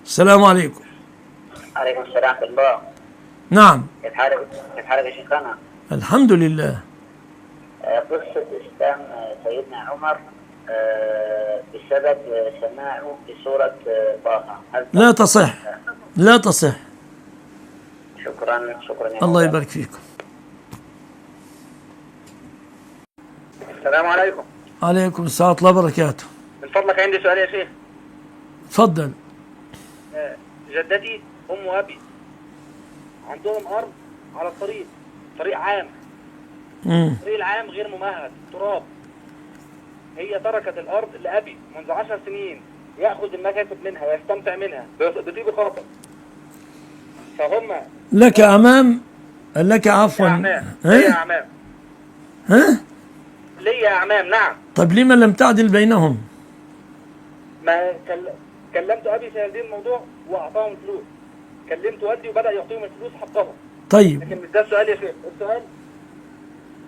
السلام عليكم. عليكم السلام ورحمة الله. نعم. كيف حالك يا شيخنا؟ الحمد لله. قصة إسلام سيدنا عمر بسبب سماعه لسورة طه، لا تصح، لا تصح. شكرا يا الله مولانا. يبارك فيكم. السلام عليكم. عليكم السلام ورحمة الله وبركاته. من فضلك عندي سؤال يا شيخ. تفضل. جدتي أم وأبي عندهم أرض على طريق عام. الطريق العام غير ممهد، تراب. هي تركت الأرض لأبي منذ 10 سنين يأخذ المكاسب منها ويستمتع منها بطيب خاطر. فهم لك أمام، لك عفوا. ليا أعمام. ها؟ ليا أعمام، نعم. طيب لما لم تعدل بينهم؟ ما كلمت أبي في هذه الموضوع وأعطاهم الفلوس. كلمت والدي وبدأ يعطيهم الفلوس حقهم. طيب. لكن مش ده السؤال يا شيخ. السؤال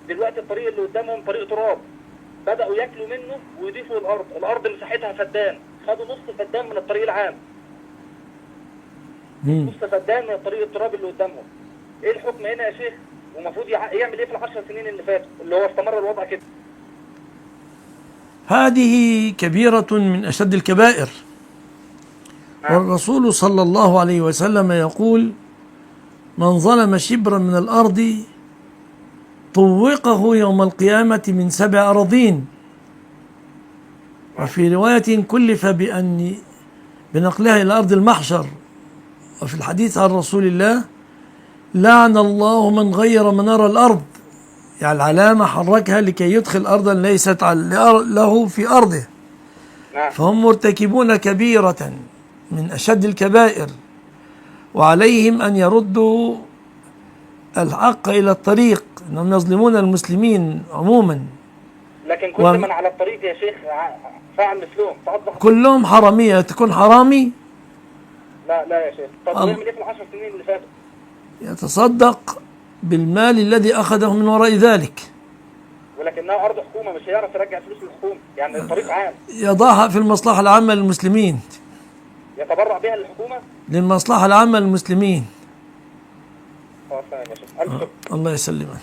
دلوقتي الطريق اللي قدامهم طريق تراب، بدأوا ياكلوا منه ويضيفوا الأرض مساحتها فدان، خدوا نص فدان من الطريق العام. نص فدان من الطريق التراب اللي قدامهم. ايه الحكم هنا يا شيخ؟ ومفروض يعمل ايه في ال10 سنين اللي فاتوا اللي هو استمر الوضع كده؟ هذه كبيرة من أشد الكبائر. والرسول صلى الله عليه وسلم يقول: من ظلم شبرا من الأرض طوقه يوم القيامة من 7 أراضين. وفي رواية كلف بنقلها إلى أرض المحشر. وفي الحديث عن رسول الله: لعن الله من غير منار الأرض، يعني العلامة حركها لكي يدخل أرضا ليست له في أرضه. فهم مرتكبون كبيرة من أشد الكبائر، وعليهم أن يردوا الحق إلى الطريق، أنهم يظلمون المسلمين عموما. لكن كل من على الطريق يا شيخ فعل مثلهم. كلهم حرامية. تكون حرامي؟ لا يا شيخ. طب يعمل ايه في ال10 سنين اللي فاتوا؟ يتصدق بالمال الذي أخذه من وراء ذلك. ولكنها أرض حكومة، مش هيعرف يرجع فلوس للحكومة، يعني الطريق عام. يضعها في المصلحة العامة للمسلمين. يتبرع بها للحكومة؟ للمصلحة العامة للمسلمين. يا شيخ. الله يسلمك.